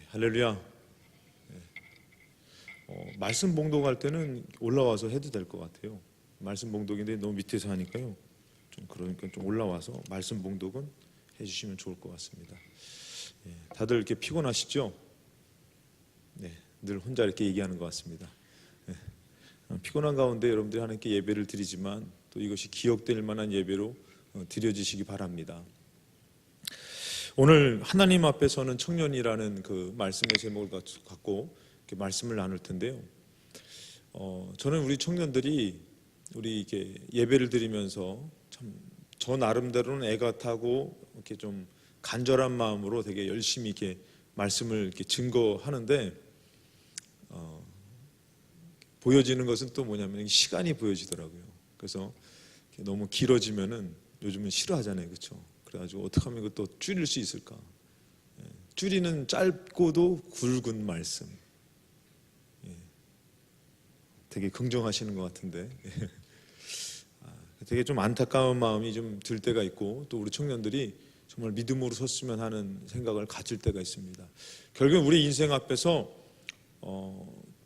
할렐루야. 말씀 봉독할 때는 올라와서 해도 될 것 같아요. 말씀 봉독인데 너무 밑에서 하니까요. 그러니까 좀 올라와서 말씀 봉독은 해주시면 좋을 것 같습니다. 다들 이렇게 피곤하시죠? 늘 혼자 이렇게 얘기하는 것 같습니다. 피곤한 가운데 여러분들이 하나님께 예배를 드리지만 또 이것이 기억될 만한 예배로 드려지시기 바랍니다. 오늘 하나님 앞에 서는 청년이라는 그 말씀의 제목을 갖고 이렇게 말씀을 나눌 텐데요. 저는 우리 청년들이 우리 이렇게 예배를 드리면서 참 저 나름대로는 애가 타고 이렇게 좀 간절한 마음으로 되게 열심히 이렇게 말씀을 이렇게 증거하는데 보여지는 것은 또 뭐냐면 시간이 보여지더라고요. 그래서 너무 길어지면은 요즘은 싫어하잖아요, 그렇죠? 그래가지고 어떻게 하면 이것도 줄일 수 있을까? 줄이는 짧고도 굵은 말씀. 되게 긍정하시는 것 같은데 되게 좀 안타까운 마음이 좀 들 때가 있고 또 우리 청년들이 정말 믿음으로 섰으면 하는 생각을 가질 때가 있습니다. 결국 우리 인생 앞에서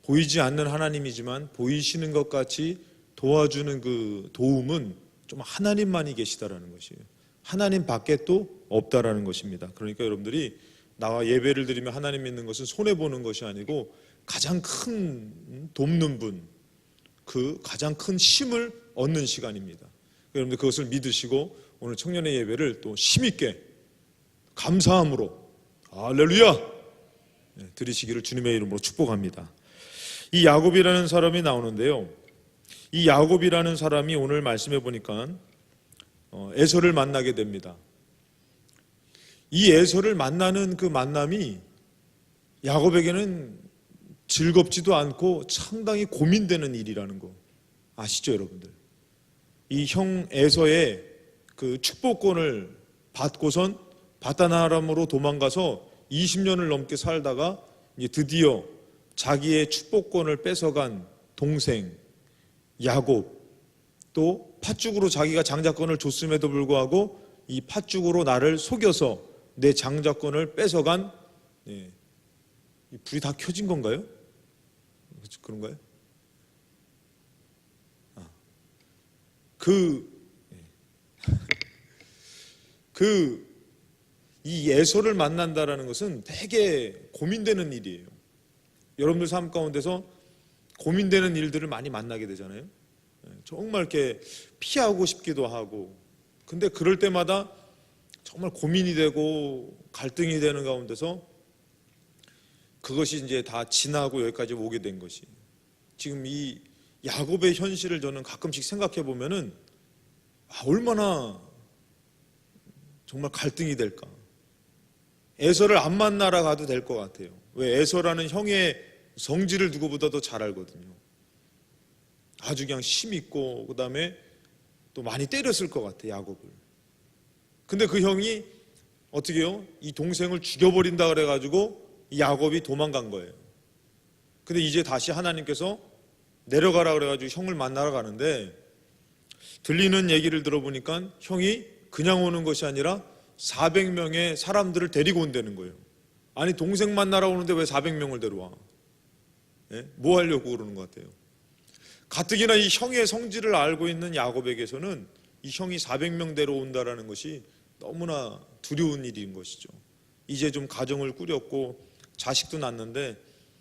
보이지 않는 하나님이지만 보이시는 것 같이 도와주는 그 도움은 좀 하나님만이 계시다라는 것이에요. 하나님 밖에 또 없다라는 것입니다. 그러니까 여러분들이 나와 예배를 드리며 하나님 믿는 것은 손해보는 것이 아니고 가장 큰 돕는 분, 그 가장 큰 힘을 얻는 시간입니다. 여러분들 그것을 믿으시고 오늘 청년의 예배를 또 힘있게 감사함으로 할렐루야 드리시기를 주님의 이름으로 축복합니다. 이 야곱이라는 사람이 나오는데요. 이 야곱이라는 사람이 오늘 말씀해 보니까 에서를 만나게 됩니다. 이 에서를 만나는 그 만남이 야곱에게는 즐겁지도 않고 상당히 고민되는 일이라는 거 아시죠, 여러분들? 이 형 에서의 그 축복권을 받고선 바다나람으로 도망가서 20년을 넘게 살다가 이제 드디어 자기의 축복권을 뺏어간 동생 야곱, 또 팥죽으로 자기가 장자권을 줬음에도 불구하고 이 팥죽으로 나를 속여서 내 장자권을 뺏어간 이 불이 다 켜진 건가요? 그런가요? 이 에서를 만난다라는 것은 되게 고민되는 일이에요. 여러분들 삶 가운데서 고민되는 일들을 많이 만나게 되잖아요. 정말 이렇게 피하고 싶기도 하고, 근데 그럴 때마다 정말 고민이 되고 갈등이 되는 가운데서 그것이 이제 다 지나고 여기까지 오게 된 것이 지금 이 야곱의 현실을 저는 가끔씩 생각해 보면은 얼마나 정말 갈등이 될까. 에서를 안 만나러 가도 될 것 같아요. 왜? 에서라는 형의 성질을 누구보다도 잘 알거든요. 아주 그냥 힘있고 그 다음에 또 많이 때렸을 것 같아, 야곱을. 근데 그 형이 어떻게 해요? 이 동생을 죽여버린다 그래가지고 이 야곱이 도망간 거예요. 근데 이제 다시 하나님께서 내려가라 그래가지고 형을 만나러 가는데 들리는 얘기를 들어보니까 형이 그냥 오는 것이 아니라 400명의 사람들을 데리고 온다는 거예요. 아니 동생 만나러 오는데 왜 400명을 데려와? 뭐 하려고 그러는 것 같아요? 가뜩이나 이 형의 성질을 알고 있는 야곱에게서는 이 형이 400명 데려온다라는 것이 너무나 두려운 일인 것이죠. 이제 좀 가정을 꾸렸고 자식도 낳는데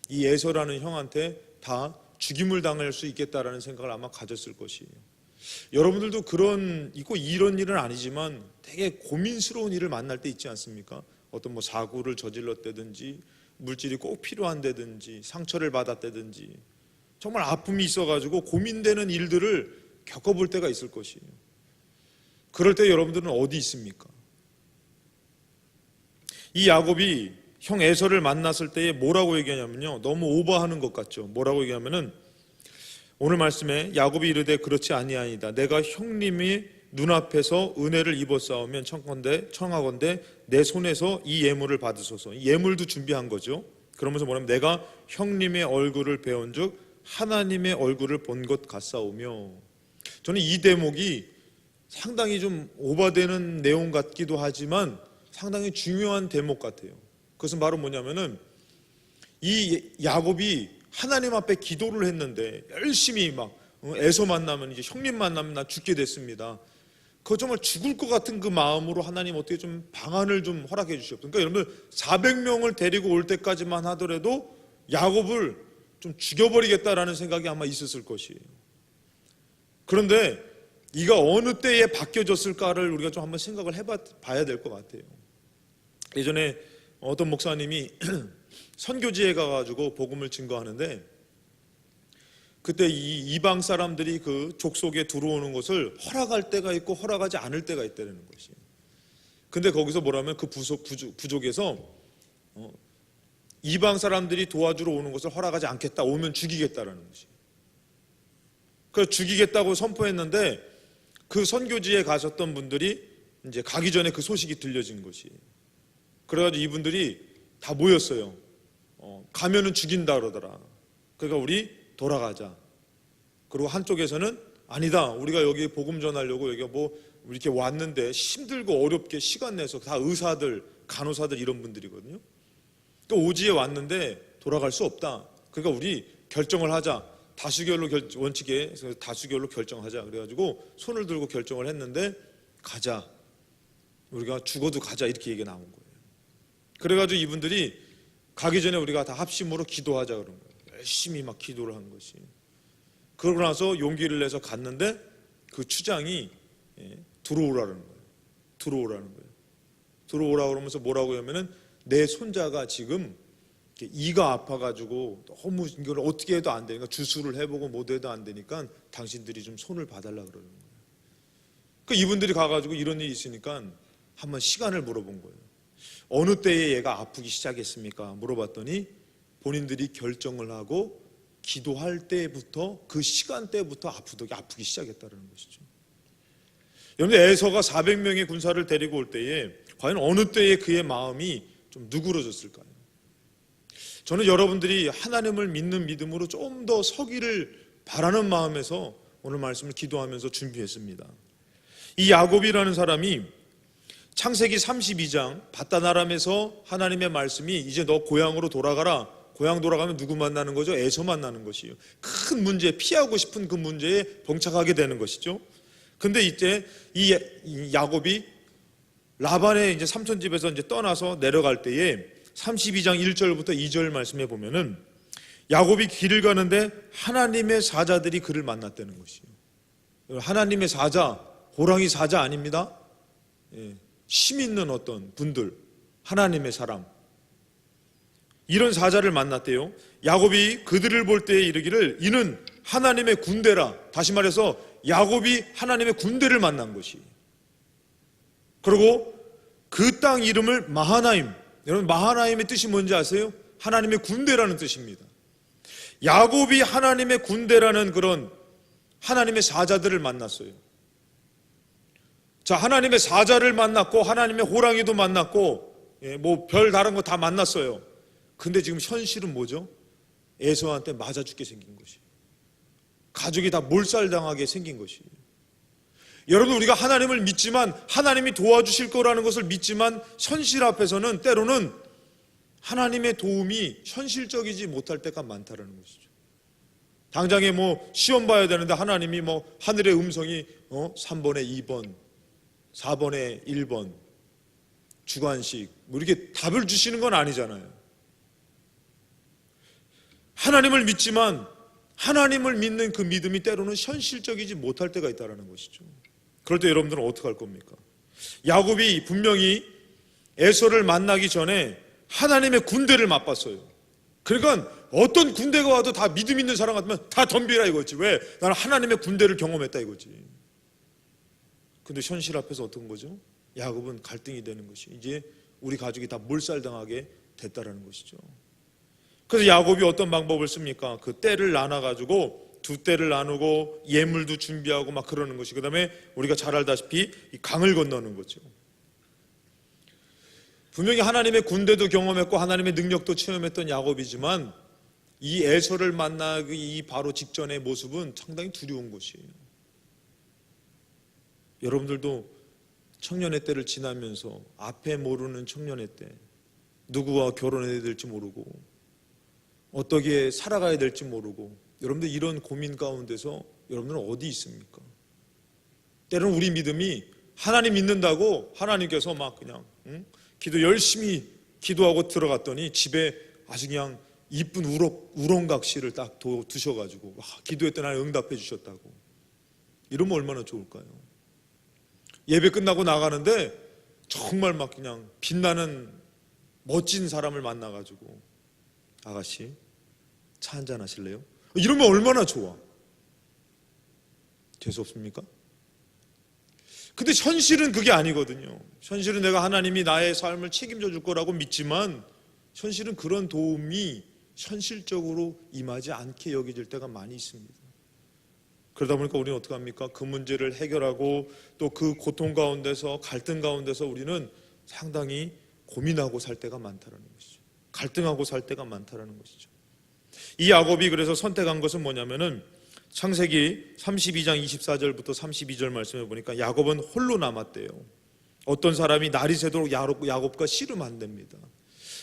이 에서라는 형한테 다 죽임을 당할 수 있겠다라는 생각을 아마 가졌을 것이에요. 여러분들도 이런 일은 아니지만 되게 고민스러운 일을 만날 때 있지 않습니까? 어떤 뭐 사고를 저질렀다든지 물질이 꼭 필요한다든지 상처를 받았다든지 정말 아픔이 있어가지고 고민되는 일들을 겪어볼 때가 있을 것이에요. 그럴 때 여러분들은 어디 있습니까? 이 야곱이 형 에서를 만났을 때에 뭐라고 얘기하냐면요, 너무 오버하는 것 같죠. 뭐라고 얘기하면은 오늘 말씀에 야곱이 이르되 그렇지 아니하니이다. 내가 형님이 눈앞에서 은혜를 입었사오면 청하건대 내 손에서 이 예물을 받으소서. 이 예물도 준비한 거죠. 그러면서 뭐냐면 내가 형님의 얼굴을 배운즉 하나님의 얼굴을 본 것 같사오며. 저는 이 대목이 상당히 좀 오버되는 내용 같기도 하지만 상당히 중요한 대목 같아요. 그것은 바로 뭐냐면은 이 야곱이 하나님 앞에 기도를 했는데 열심히 막 에서 만나면 이제 형님 만나면 나 죽게 됐습니다. 그 정말 죽을 것 같은 그 마음으로 하나님 어떻게 좀 방안을 좀 허락해 주시옵소서. 그러니까 여러분들 400명을 데리고 올 때까지만 하더라도 야곱을 좀 죽여버리겠다라는 생각이 아마 있었을 것이에요. 그런데 이가 어느 때에 바뀌어졌을까를 우리가 좀 한번 생각을 해봐야 될 것 같아요. 예전에 어떤 목사님이 선교지에 가가지고 복음을 증거하는데 그때 이 이방 사람들이 그 족속에 들어오는 것을 허락할 때가 있고 허락하지 않을 때가 있다는 것이에요. 근데 거기서 뭐라면 그 부족에서 이방 사람들이 도와주러 오는 것을 허락하지 않겠다, 오면 죽이겠다라는 것이에요. 그래서 죽이겠다고 선포했는데 그 선교지에 가셨던 분들이 이제 가기 전에 그 소식이 들려진 것이에요. 그래가지고 이분들이 다 모였어요. 가면은 죽인다 그러더라. 그러니까 우리 돌아가자. 그리고 한쪽에서는 아니다. 우리가 여기 복음 전하려고 여기가 뭐 이렇게 왔는데 힘들고 어렵게 시간 내서 다 의사들, 간호사들 이런 분들이거든요. 또 오지에 왔는데 돌아갈 수 없다. 그러니까 우리 결정을 하자. 다수결로 원칙에 다수결로 결정하자. 그래가지고 손을 들고 결정을 했는데 가자. 우리가 죽어도 가자 이렇게 얘기가 나온 거예요. 그래가지고 이분들이 가기 전에 우리가 다 합심으로 기도하자 그런 거예요. 열심히 막 기도를 한 것이. 그러고 나서 용기를 내서 갔는데 그 추장이 들어오라는 거예요. 들어오라는 거예요. 들어오라 그러면서 뭐라고 하면은 내 손자가 지금 이가 아파가지고 너무 이걸 어떻게 해도 안 되니까 주술을 해보고 뭐도 해도 안 되니까 당신들이 좀 손을 봐달라 그러는 거예요. 그 이분들이 가가지고 이런 일이 있으니까 한번 시간을 물어본 거예요. 어느 때에 얘가 아프기 시작했습니까? 물어봤더니 본인들이 결정을 하고 기도할 때부터 그 시간대부터 아프기 시작했다는 것이죠. 여러분 에서가 400명의 군사를 데리고 올 때에 과연 어느 때에 그의 마음이 좀 누그러졌을까요? 저는 여러분들이 하나님을 믿는 믿음으로 좀 더 서기를 바라는 마음에서 오늘 말씀을 기도하면서 준비했습니다. 이 야곱이라는 사람이 창세기 32장 밧다나람에서 하나님의 말씀이 이제 너 고향으로 돌아가라. 고향 돌아가면 누구 만나는 거죠? 에서 만나는 것이에요. 큰 문제, 피하고 싶은 그 문제에 봉착하게 되는 것이죠. 근데 이때 이 야곱이 라반의 이제 삼촌 집에서 이제 떠나서 내려갈 때에 32장 1절부터 2절 말씀에 보면은 야곱이 길을 가는데 하나님의 사자들이 그를 만났다는 것이에요. 하나님의 사자, 호랑이 사자 아닙니다. 힘 있는 어떤 분들, 하나님의 사람, 이런 사자를 만났대요. 야곱이 그들을 볼 때에 이르기를 이는 하나님의 군대라. 다시 말해서 야곱이 하나님의 군대를 만난 것이. 그리고 그 땅 이름을 마하나임. 여러분 마하나임의 뜻이 뭔지 아세요? 하나님의 군대라는 뜻입니다. 야곱이 하나님의 군대라는 그런 하나님의 사자들을 만났어요. 자, 하나님의 사자를 만났고 하나님의 호랑이도 만났고 뭐 별 다른 거 다 만났어요. 근데 지금 현실은 뭐죠? 에서한테 맞아 죽게 생긴 것이. 가족이 다 몰살당하게 생긴 것이. 여러분 우리가 하나님을 믿지만 하나님이 도와주실 거라는 것을 믿지만 현실 앞에서는 때로는 하나님의 도움이 현실적이지 못할 때가 많다라는 것이죠. 당장에 뭐 시험 봐야 되는데 하나님이 뭐 하늘의 음성이 3번에 2번 4번에 1번 주관식 뭐 이렇게 답을 주시는 건 아니잖아요. 하나님을 믿지만 하나님을 믿는 그 믿음이 때로는 현실적이지 못할 때가 있다는 것이죠. 그럴 때 여러분들은 어떻게 할 겁니까? 야곱이 분명히 에서를 만나기 전에 하나님의 군대를 맛봤어요. 그러니까 어떤 군대가 와도 다 믿음 있는 사람 같으면 다 덤비라 이거지. 왜? 나는 하나님의 군대를 경험했다 이거지. 근데 현실 앞에서 어떤 거죠? 야곱은 갈등이 되는 것이 이제 우리 가족이 다 몰살당하게 됐다라는 것이죠. 그래서 야곱이 어떤 방법을 씁니까? 그 떼를 나눠가지고 두 떼를 나누고 예물도 준비하고 막 그러는 것이. 그 다음에 우리가 잘 알다시피 이 강을 건너는 거죠. 분명히 하나님의 군대도 경험했고 하나님의 능력도 체험했던 야곱이지만 이 에서를 만나기 바로 직전의 모습은 상당히 두려운 것이에요. 여러분들도 청년의 때를 지나면서 앞에 모르는 청년의 때 누구와 결혼해야 될지 모르고 어떻게 살아가야 될지 모르고, 여러분들 이런 고민 가운데서 여러분들은 어디 있습니까? 때로는 우리 믿음이 하나님 믿는다고 하나님께서 막 그냥 기도 열심히 기도하고 들어갔더니 집에 아주 그냥 이쁜 우렁각시를 딱 두셔가지고 기도했더니 하나님 응답해 주셨다고. 이러면 얼마나 좋을까요? 예배 끝나고 나가는데 정말 막 그냥 빛나는 멋진 사람을 만나가지고 아가씨 차 한잔 하실래요? 이러면 얼마나 좋아. 재수없습니까? 근데 현실은 그게 아니거든요. 현실은 내가 하나님이 나의 삶을 책임져 줄 거라고 믿지만 현실은 그런 도움이 현실적으로 임하지 않게 여겨질 때가 많이 있습니다. 그러다 보니까 우리는 어떻게 합니까? 그 문제를 해결하고 또 그 고통 가운데서 갈등 가운데서 우리는 상당히 고민하고 살 때가 많다는 것이죠. 갈등하고 살 때가 많다는 것이죠. 이 야곱이 그래서 선택한 것은 뭐냐면은 창세기 32장 24절부터 32절 말씀해 보니까 야곱은 홀로 남았대요. 어떤 사람이 날이 새도록 야곱과 씨름한답니다.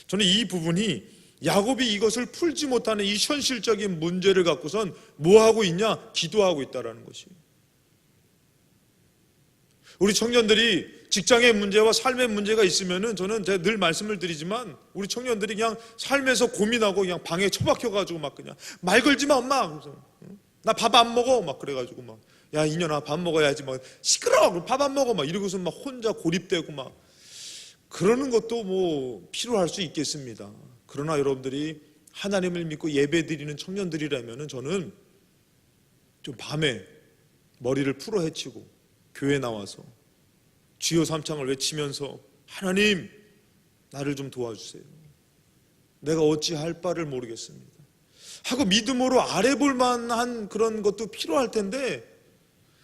저는 이 부분이 야곱이 이것을 풀지 못하는 이 현실적인 문제를 갖고선 뭐하고 있냐? 기도하고 있다는 것이에요. 우리 청년들이 직장의 문제와 삶의 문제가 있으면은 저는 제가 늘 말씀을 드리지만 우리 청년들이 그냥 삶에서 고민하고 그냥 방에 처박혀가지고 막 그냥 말 걸지 마 엄마. 그래서 나 밥 안 먹어 막 그래가지고 막 야 이년아 밥 먹어야지 막 시끄러워 밥 안 먹어 막 이러고서 막 혼자 고립되고 막 그러는 것도 뭐 필요할 수 있겠습니다. 그러나 여러분들이 하나님을 믿고 예배드리는 청년들이라면은 저는 좀 밤에 머리를 풀어 헤치고 교회 나와서 주여 삼창을 외치면서 하나님 나를 좀 도와주세요. 내가 어찌 할 바를 모르겠습니다. 하고 믿음으로 아뢰볼 만한 그런 것도 필요할 텐데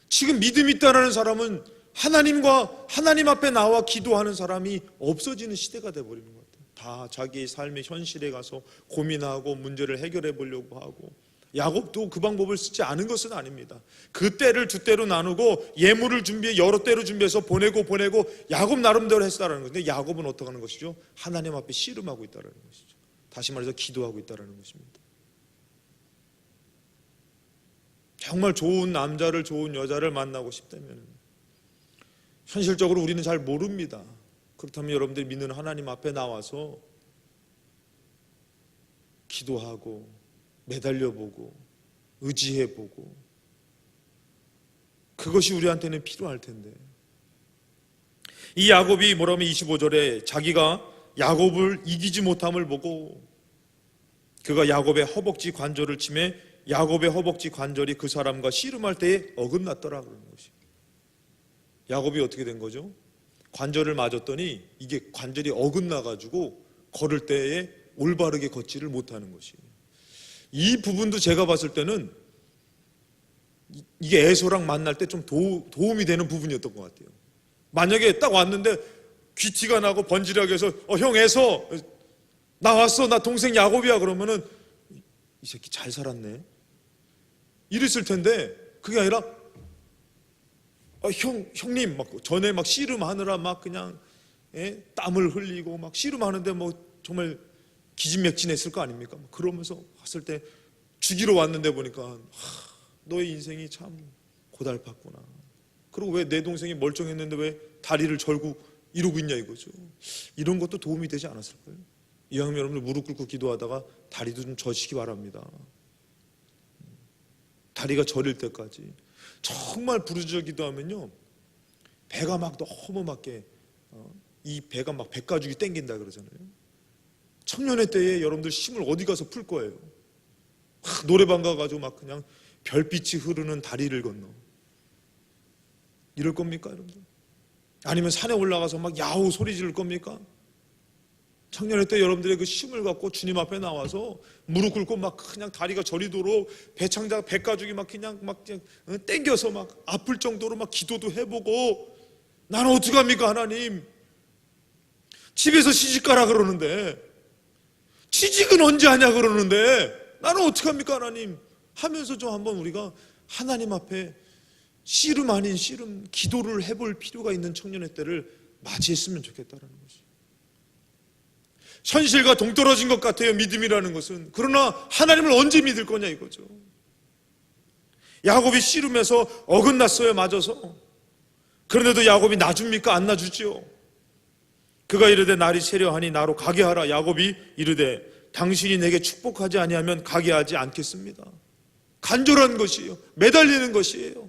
지금 믿음 있다라는 사람은 하나님 앞에 나와 기도하는 사람이 없어지는 시대가 돼버리는 것 같아요. 다 자기 삶의 현실에 가서 고민하고 문제를 해결해 보려고 하고 야곱도 그 방법을 쓰지 않은 것은 아닙니다. 그 때를 두 때로 나누고 예물을 준비해 여러 때로 준비해서 보내고 야곱 나름대로 했다라는 것인데 야곱은 어떻게 하는 것이죠? 하나님 앞에 씨름하고 있다라는 것이죠. 다시 말해서 기도하고 있다라는 것입니다. 정말 좋은 남자를 좋은 여자를 만나고 싶다면 현실적으로 우리는 잘 모릅니다. 그렇다면 여러분들이 믿는 하나님 앞에 나와서 기도하고 매달려보고 의지해보고 그것이 우리한테는 필요할 텐데 이 야곱이 뭐라면 25절에 자기가 야곱을 이기지 못함을 보고 그가 야곱의 허벅지 관절을 치매 야곱의 허벅지 관절이 그 사람과 씨름할 때에 어긋났더라 그러는 것이. 야곱이 어떻게 된 거죠? 관절을 맞았더니 이게 관절이 어긋나가지고 걸을 때에 올바르게 걷지를 못하는 것이에요. 이 부분도 제가 봤을 때는 이게 에서랑 만날 때 좀 도움이 되는 부분이었던 것 같아요. 만약에 딱 왔는데 귀티가 나고 번지르하게 해서 형 에서 나 왔어 나 동생 야곱이야 그러면은 이 새끼 잘 살았네 이랬을 텐데 그게 아니라 형님 막 전에 막 씨름하느라 막 그냥 땀을 흘리고 막 씨름하는데 뭐 정말 기진맥진했을 거 아닙니까? 그러면서 왔을 때 죽이러 왔는데 보니까 너의 인생이 참 고달팠구나. 그리고 왜 내 동생이 멀쩡했는데 왜 다리를 절고 이러고 있냐 이거죠. 이런 것도 도움이 되지 않았을까요? 이왕이면 여러분들 무릎 꿇고 기도하다가 다리도 좀 젖시기 바랍니다. 다리가 저릴 때까지 정말 부르짖어 기도하면요 배가 막 너무 막게 이 배가 막 배가죽이 땡긴다 그러잖아요. 청년의 때에 여러분들 힘을 어디 가서 풀 거예요? 노래방 가가지고 막 그냥 별빛이 흐르는 다리를 건너 이럴 겁니까 여러분들? 아니면 산에 올라가서 막 야호 소리 지를 겁니까? 청년의 때 여러분들의 그 힘을 갖고 주님 앞에 나와서 무릎 꿇고 막 그냥 다리가 저리도록 배가죽이 막 그냥 땡겨서 막 아플 정도로 막 기도도 해보고 나는 어떡합니까 하나님? 집에서 시집가라 그러는데 취직은 언제 하냐 그러는데 나는 어떡합니까 하나님? 하면서 좀 한번 우리가 하나님 앞에 씨름 아닌 씨름 기도를 해볼 필요가 있는 청년의 때를 맞이했으면 좋겠다는 것이. 현실과 동떨어진 것 같아요, 믿음이라는 것은. 그러나 하나님을 언제 믿을 거냐 이거죠. 야곱이 씨름해서 어긋났어요, 맞아서. 그런데도 야곱이 놔줍니까? 안 놔주죠. 그가 이르되 날이 세려하니 나로 가게 하라. 야곱이 이르되 당신이 내게 축복하지 아니하면 가게 하지 않겠습니다. 간절한 것이에요. 매달리는 것이에요.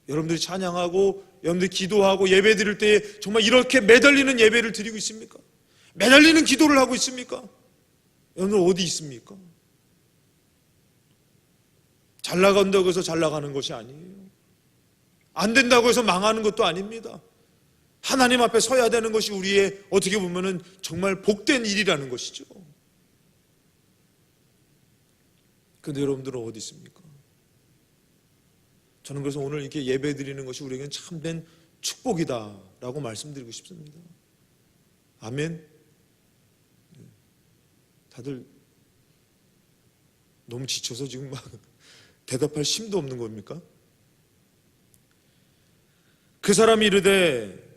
여러분들이 찬양하고 여러분들이 기도하고 예배 드릴 때 정말 이렇게 매달리는 예배를 드리고 있습니까? 매달리는 기도를 하고 있습니까? 여러분들 어디 있습니까? 잘 나간다고 해서 잘 나가는 것이 아니에요. 안 된다고 해서 망하는 것도 아닙니다. 하나님 앞에 서야 되는 것이 우리의 어떻게 보면은 정말 복된 일이라는 것이죠. 그런데 여러분들은 어디 있습니까? 저는 그래서 오늘 이렇게 예배 드리는 것이 우리에게는 참된 축복이다라고 말씀드리고 싶습니다. 아멘. 다들 너무 지쳐서 지금 막 대답할 힘도 없는 겁니까? 그 사람이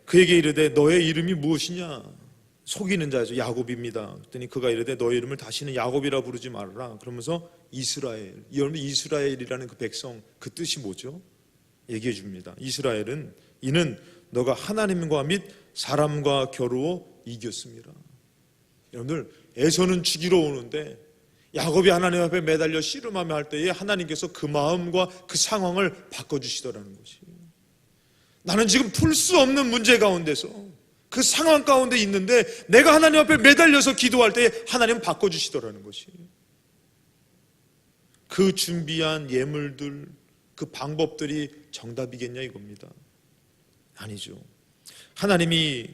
그에게 이르되 너의 이름이 무엇이냐? 속이는 자죠. 야곱입니다. 그랬더니 그가 이르되 너의 이름을 다시는 야곱이라 부르지 말아라. 그러면서 이스라엘. 여러분 이스라엘이라는 그 백성 그 뜻이 뭐죠? 얘기해 줍니다. 이스라엘은 이는 너가 하나님과 및 사람과 겨루어 이겼습니다. 여러분들 에서는 죽이러 오는데 야곱이 하나님 앞에 매달려 씨름하며 할 때에 하나님께서 그 마음과 그 상황을 바꿔주시더라는 것이에요. 나는 지금 풀 수 없는 문제 가운데서 그 상황 가운데 있는데 내가 하나님 앞에 매달려서 기도할 때 하나님은 바꿔주시더라는 것이에요. 그 준비한 예물들, 그 방법들이 정답이겠냐 이겁니다. 아니죠. 하나님이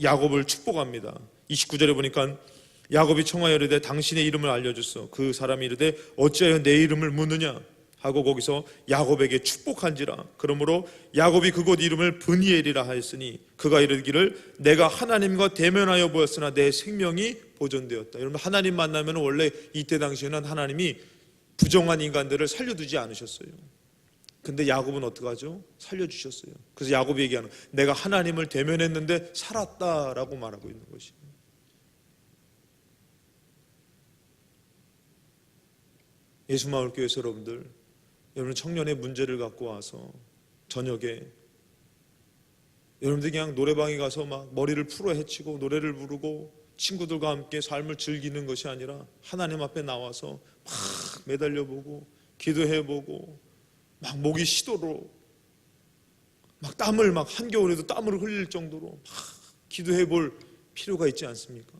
야곱을 축복합니다. 29절에 보니까 야곱이 청하여 이르되 당신의 이름을 알려줬어. 그 사람이 이르되 어찌하여 내 이름을 묻느냐 하고 거기서 야곱에게 축복한지라. 그러므로 야곱이 그곳 이름을 브니엘이라 하였으니 그가 이르기를 내가 하나님과 대면하여 보았으나 내 생명이 보존되었다. 여러분 하나님 만나면 원래 이때 당시에는 하나님이 부정한 인간들을 살려두지 않으셨어요. 근데 야곱은 어떡하죠? 살려주셨어요. 그래서 야곱이 얘기하는 내가 하나님을 대면했는데 살았다라고 말하고 있는 것이에요. 예수마을교회에서 여러분 청년의 문제를 갖고 와서 저녁에 여러분들이 그냥 노래방에 가서 막 머리를 풀어 헤치고 노래를 부르고 친구들과 함께 삶을 즐기는 것이 아니라 하나님 앞에 나와서 막 매달려보고 기도해보고 막 목이 시도로 막 땀을 막 한겨울에도 땀을 흘릴 정도로 막 기도해볼 필요가 있지 않습니까?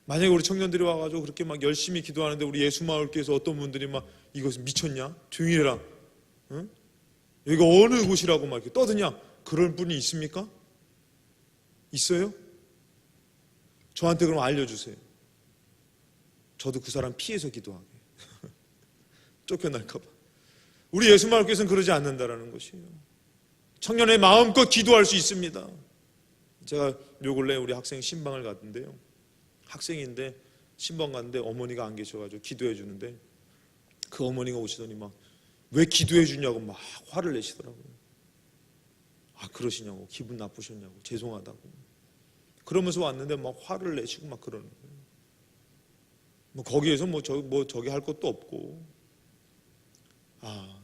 만약에 우리 청년들이 와가지고 그렇게 막 열심히 기도하는데 우리 예수마을교회에서 어떤 분들이 막 이것은 미쳤냐? 조용히 해라. 응? 여기가 어느 곳이라고 막 이렇게 떠드냐? 그런 분이 있습니까? 있어요? 저한테 그럼 알려주세요. 저도 그 사람 피해서 기도하게. 쫓겨날까봐. 우리 예수마을교회에서는 그러지 않는다라는 것이에요. 청년의 마음껏 기도할 수 있습니다. 제가 요 근래 우리 학생 신방을 갔는데요. 학생인데 신방 갔는데 어머니가 안 계셔가지고 기도해 주는데 그 어머니가 오시더니 막 왜 기도해 주냐고 막 화를 내시더라고요. 아 그러시냐고 기분 나쁘셨냐고 죄송하다고 그러면서 왔는데 막 화를 내시고 막 그러는 거예요. 뭐 거기에서 저기 할 것도 없고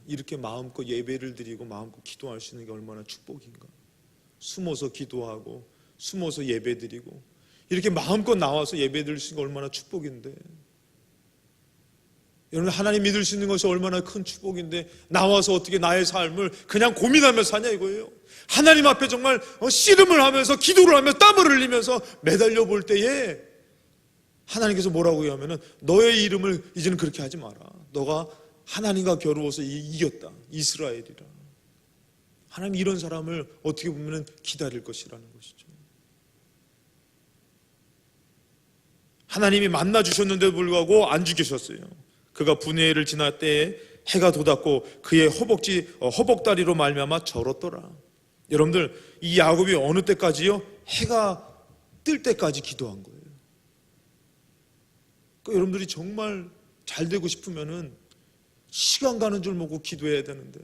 이렇게 마음껏 예배를 드리고 마음껏 기도할 수 있는 게 얼마나 축복인가. 숨어서 기도하고 숨어서 예배 드리고 이렇게 마음껏 나와서 예배 드릴 수 있는 게 얼마나 축복인데 여러분 하나님 믿을 수 있는 것이 얼마나 큰 축복인데 나와서 어떻게 나의 삶을 그냥 고민하며 사냐 이거예요. 하나님 앞에 정말 씨름을 하면서 기도를 하면서 땀을 흘리면서 매달려 볼 때에 하나님께서 뭐라고 하면은 너의 이름을 이제는 그렇게 하지 마라. 너가 하나님과 겨루어서 이겼다. 이스라엘이라. 하나님 이런 사람을 어떻게 보면은 기다릴 것이라는 것이죠. 하나님이 만나 주셨는데도 불구하고 안 죽이셨어요. 그가 분회를 지날 때에 해가 돋았고 그의 허벅다리로 말미암아 절었더라. 여러분들 이 야곱이 어느 때까지요? 해가 뜰 때까지 기도한 거예요. 그러니까 여러분들이 정말 잘 되고 싶으면은 시간 가는 줄 모르고 기도해야 되는데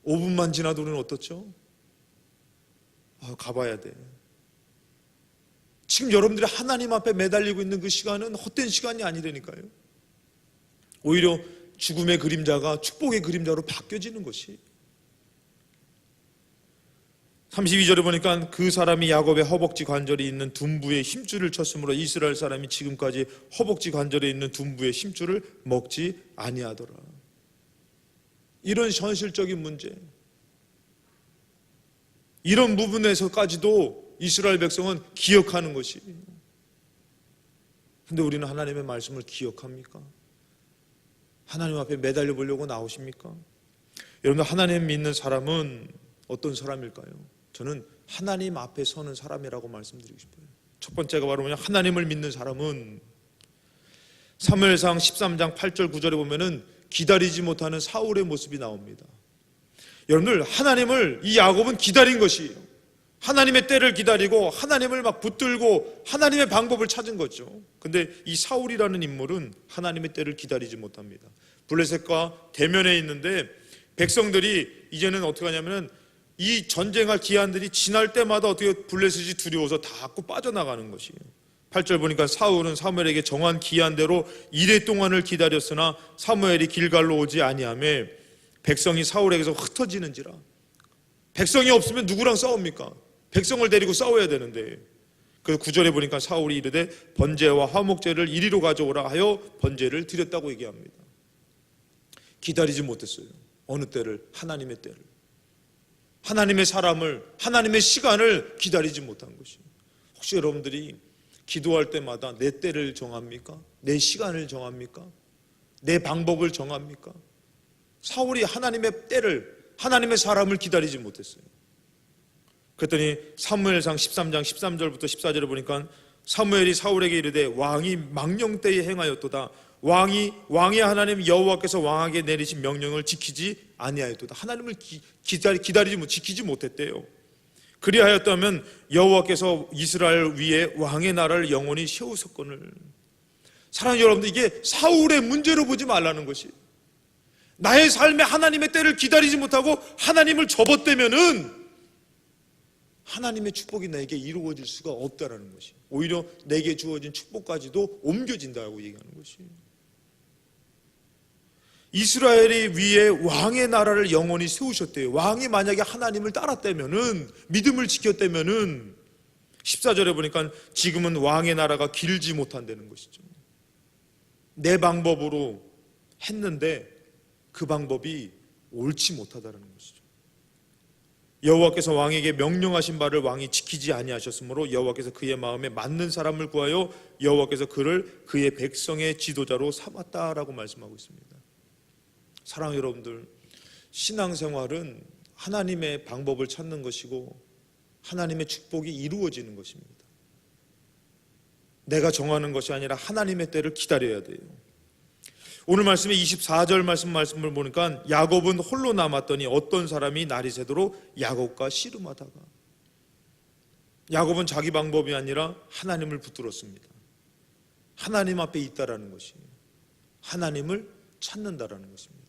5분만 지나도 우리는 어떻죠? 가봐야 돼. 지금 여러분들이 하나님 앞에 매달리고 있는 그 시간은 헛된 시간이 아니라니까요. 오히려 죽음의 그림자가 축복의 그림자로 바뀌어지는 것이. 32절에 보니까 그 사람이 야곱의 허벅지 관절이 있는 둔부의 힘줄을 쳤으므로 이스라엘 사람이 지금까지 허벅지 관절에 있는 둔부의 힘줄을 먹지 아니하더라. 이런 현실적인 문제, 이런 부분에서까지도 이스라엘 백성은 기억하는 것이. 근데 우리는 하나님의 말씀을 기억합니까? 하나님 앞에 매달려 보려고 나오십니까? 여러분들, 하나님 믿는 사람은 어떤 사람일까요? 저는 하나님 앞에 서는 사람이라고 말씀드리고 싶어요. 첫 번째가 바로 뭐냐? 하나님을 믿는 사람은 사무엘상 13장 8절 9절에 보면은 기다리지 못하는 사울의 모습이 나옵니다. 여러분들, 하나님을 이 야곱은 기다린 것이에요. 하나님의 때를 기다리고 하나님을 막 붙들고 하나님의 방법을 찾은 거죠. 근데 이 사울이라는 인물은 하나님의 때를 기다리지 못합니다. 블레셋과 대면에 있는데 백성들이 이제는 어떻게 하냐면은 이 전쟁할 기한들이 지날 때마다 어떻게 블레셋이 두려워서 자꾸 빠져나가는 것이에요. 8절 보니까 사울은 사무엘에게 정한 기한대로 이레 동안을 기다렸으나 사무엘이 길갈로 오지 아니하며 백성이 사울에게서 흩어지는지라. 백성이 없으면 누구랑 싸웁니까? 백성을 데리고 싸워야 되는데. 그래서 9절에 보니까 사울이 이르되 번제와 화목제를 이리로 가져오라 하여 번제를 드렸다고 얘기합니다. 기다리지 못했어요. 어느 때를? 하나님의 때를. 하나님의 사람을, 하나님의 시간을 기다리지 못한 것이에요. 혹시 여러분들이 기도할 때마다 내 때를 정합니까? 내 시간을 정합니까? 내 방법을 정합니까? 사울이 하나님의 때를, 하나님의 사람을 기다리지 못했어요. 그랬더니 사무엘상 13장 13절부터 14절에 보니까 사무엘이 사울에게 이르되 왕이 망령때에 행하였도다. 왕의 하나님 여호와께서 왕에게 내리신 명령을 지키지 아니하였도다. 하나님을 지키지 못했대요. 그리하였다면 여호와께서 이스라엘 위에 왕의 나라를 영원히 세우셨거늘. 사랑하는 여러분들, 이게 사울의 문제로 보지 말라는 것이. 나의 삶에 하나님의 때를 기다리지 못하고 하나님을 접었다면은 하나님의 축복이 내게 이루어질 수가 없다라는 것이. 오히려 내게 주어진 축복까지도 옮겨진다고 얘기하는 것이. 이스라엘이 위에 왕의 나라를 영원히 세우셨대요. 왕이 만약에 하나님을 따랐다면은, 믿음을 지켰다면은, 14절에 보니까 지금은 왕의 나라가 길지 못한다는 것이죠. 내 방법으로 했는데 그 방법이 옳지 못하다는 것이죠. 여호와께서 왕에게 명령하신 바를 왕이 지키지 아니하셨으므로 여호와께서 그의 마음에 맞는 사람을 구하여 여호와께서 그를 그의 백성의 지도자로 삼았다라고 말씀하고 있습니다. 사랑하는 여러분들, 신앙생활은 하나님의 방법을 찾는 것이고 하나님의 축복이 이루어지는 것입니다. 내가 정하는 것이 아니라 하나님의 때를 기다려야 돼요. 오늘 말씀의 24절 말씀을 보니까 야곱은 홀로 남았더니 어떤 사람이 날이 새도록 야곱과 씨름하다가. 야곱은 자기 방법이 아니라 하나님을 붙들었습니다. 하나님 앞에 있다라는 것이, 하나님을 찾는다라는 것입니다.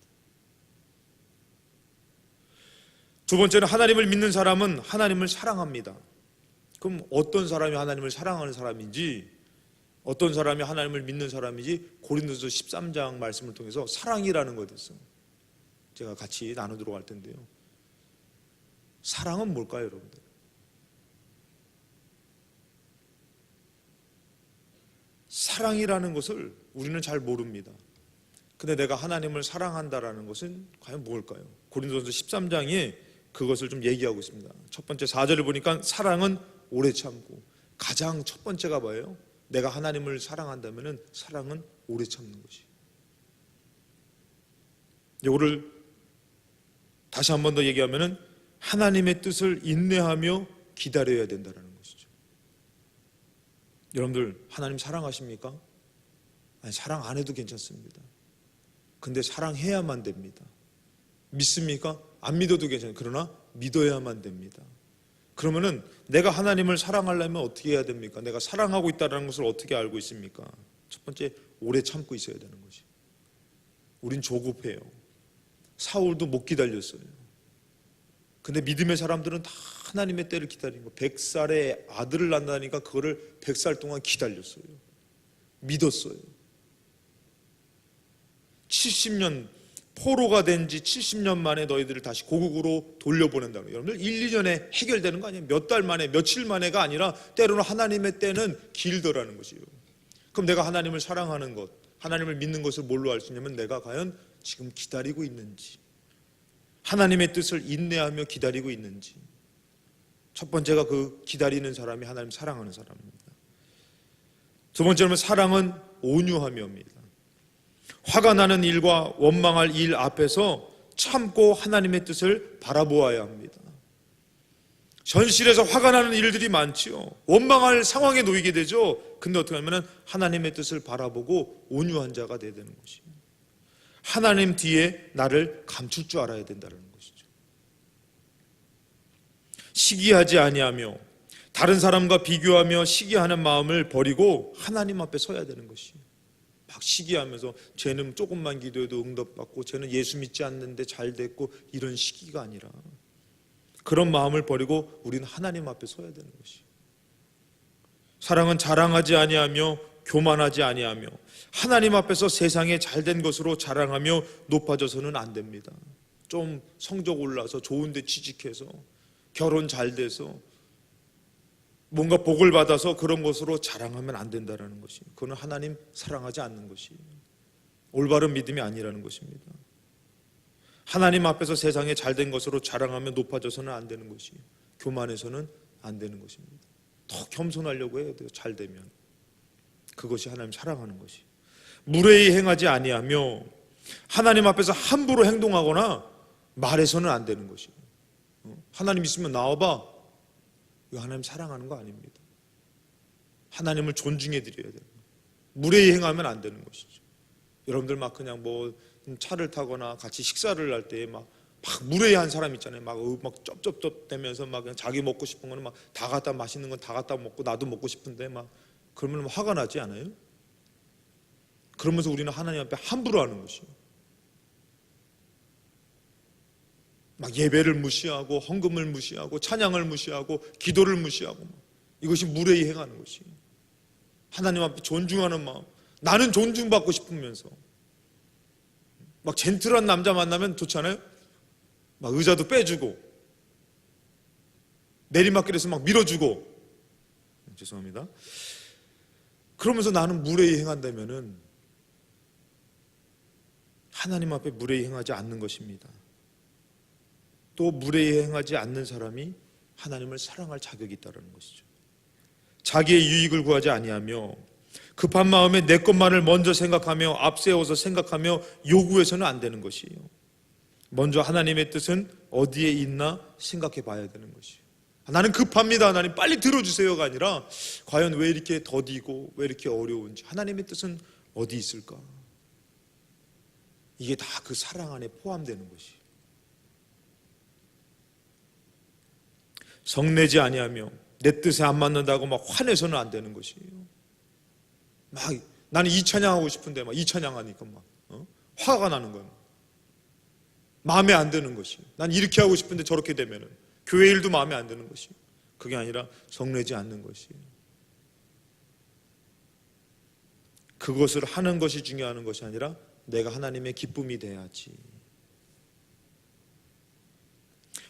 두 번째는 하나님을 믿는 사람은 하나님을 사랑합니다. 그럼 어떤 사람이 하나님을 사랑하는 사람인지, 어떤 사람이 하나님을 믿는 사람인지 고린도서 13장 말씀을 통해서 사랑이라는 것에 대해서 제가 같이 나누도록 할 텐데요. 사랑은 뭘까요, 여러분들? 사랑이라는 것을 우리는 잘 모릅니다. 근데 내가 하나님을 사랑한다라는 것은 과연 뭘까요? 고린도서 13장에 그것을 좀 얘기하고 있습니다. 첫 번째 4절을 보니까 사랑은 오래 참고, 가장 첫 번째가 뭐예요? 내가 하나님을 사랑한다면 사랑은 오래 참는 것이. 이거를 다시 한 번 더 얘기하면 하나님의 뜻을 인내하며 기다려야 된다는 것이죠. 여러분들, 하나님 사랑하십니까? 아니, 사랑 안 해도 괜찮습니다. 근데 사랑해야만 됩니다. 믿습니까? 안 믿어도 괜찮아요. 그러나 믿어야만 됩니다. 그러면은 내가 하나님을 사랑하려면 어떻게 해야 됩니까? 내가 사랑하고 있다는 것을 어떻게 알고 있습니까? 첫 번째, 오래 참고 있어야 되는 것이. 우린 조급해요. 사울도 못 기다렸어요. 근데 믿음의 사람들은 다 하나님의 때를 기다린 거. 100살에 아들을 낳는다니까 그거를 100살 동안 기다렸어요. 믿었어요. 70년 포로가 된 지 70년 만에 너희들을 다시 고국으로 돌려보낸다는 거예요. 여러분들 1, 2년에 해결되는 거 아니에요? 몇 달 만에, 며칠 만에가 아니라 때로는 하나님의 때는 길더라는 것이에요. 그럼 내가 하나님을 사랑하는 것, 하나님을 믿는 것을 뭘로 알 수 있냐면 내가 과연 지금 기다리고 있는지, 하나님의 뜻을 인내하며 기다리고 있는지. 첫 번째가 그 기다리는 사람이 하나님 사랑하는 사람입니다. 두 번째는 사랑은 온유함이옵니다. 화가 나는 일과 원망할 일 앞에서 참고 하나님의 뜻을 바라보아야 합니다. 현실에서 화가 나는 일들이 많지요. 원망할 상황에 놓이게 되죠. 근데 어떻게 하면 하나님의 뜻을 바라보고 온유한 자가 되어야 되는 것이에요. 하나님 뒤에 나를 감출 줄 알아야 된다는 것이죠. 시기하지 아니하며 다른 사람과 비교하며 시기하는 마음을 버리고 하나님 앞에 서야 되는 것이에요. 막 시기하면서 쟤는 조금만 기도해도 응답받고 쟤는 예수 믿지 않는데 잘 됐고 이런 시기가 아니라 그런 마음을 버리고 우리는 하나님 앞에 서야 되는 것이에요. 사랑은 자랑하지 아니하며 교만하지 아니하며 하나님 앞에서 세상에 잘된 것으로 자랑하며 높아져서는 안 됩니다. 좀 성적 올라서 좋은 데 취직해서 결혼 잘 돼서 뭔가 복을 받아서 그런 것으로 자랑하면 안 된다는 것이에요. 그건 하나님 사랑하지 않는 것이에요. 올바른 믿음이 아니라는 것입니다. 하나님 앞에서 세상에 잘된 것으로 자랑하며 높아져서는 안 되는 것이에요. 교만해서는 안 되는 것입니다. 더 겸손하려고 해야 돼요. 잘 되면. 그것이 하나님 사랑하는 것이에요. 무례히 행하지 아니하며 하나님 앞에서 함부로 행동하거나 말해서는 안 되는 것이에요. 하나님 있으면 나와봐. 이거 하나님 사랑하는 거 아닙니다. 하나님을 존중해 드려야 돼요. 무례히 행하면 안 되는 것이죠. 여러분들 막 그냥 뭐 차를 타거나 같이 식사를 할 때 막 무례한 사람 있잖아요. 막 쩝쩝쩝대면서 막 그냥 자기 먹고 싶은 거는 막 다 갖다 맛있는 건 다 갖다 먹고 나도 먹고 싶은데 막 그러면 화가 나지 않아요? 그러면서 우리는 하나님 앞에 함부로 하는 것이에요. 막 예배를 무시하고 헌금을 무시하고 찬양을 무시하고 기도를 무시하고 이것이 무례히 행하는 것이에요. 하나님 앞에 존중하는 마음, 나는 존중받고 싶으면서 막 젠틀한 남자 만나면 좋잖아요. 막 의자도 빼주고 내리막길에서 막 밀어주고 죄송합니다. 그러면서 나는 무례히 행한다면은 하나님 앞에 무례히 행하지 않는 것입니다. 또 무례히 행하지 않는 사람이 하나님을 사랑할 자격이 있다는 것이죠. 자기의 유익을 구하지 아니하며 급한 마음에 내 것만을 먼저 생각하며 앞세워서 생각하며 요구해서는 안 되는 것이에요. 먼저 하나님의 뜻은 어디에 있나 생각해 봐야 되는 것이에요. 나는 급합니다. 하나님 빨리 들어주세요가 아니라 과연 왜 이렇게 더디고 왜 이렇게 어려운지 하나님의 뜻은 어디 있을까? 이게 다 그 사랑 안에 포함되는 것이에요. 성내지 아니하며 내 뜻에 안 맞는다고 막 화내서는 안 되는 것이에요. 막 나는 이 찬양하고 싶은데 막 이 찬양하니까 막 화가 나는 거예요. 마음에 안 드는 것이에요. 난 이렇게 하고 싶은데 저렇게 되면은 교회 일도 마음에 안 드는 것이에요. 그게 아니라 성내지 않는 것이에요. 그것을 하는 것이 중요한 것이 아니라 내가 하나님의 기쁨이 돼야지.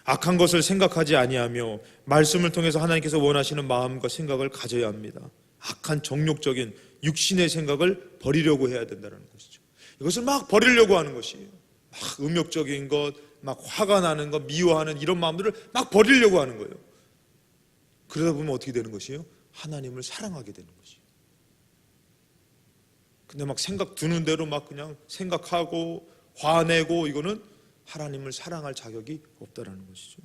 악한 것을 생각하지 아니하며 말씀을 통해서 하나님께서 원하시는 마음과 생각을 가져야 합니다. 악한 정욕적인 육신의 생각을 버리려고 해야 된다는 것이죠. 이것을 막 버리려고 하는 것이에요. 막 음욕적인 것, 막 화가 나는 것, 미워하는 이런 마음들을 막 버리려고 하는 거예요. 그러다 보면 어떻게 되는 것이에요? 하나님을 사랑하게 되는 것이에요. 근데 막 생각 드는 대로 막 그냥 생각하고 화내고 이거는 하나님을 사랑할 자격이 없다라는 것이죠.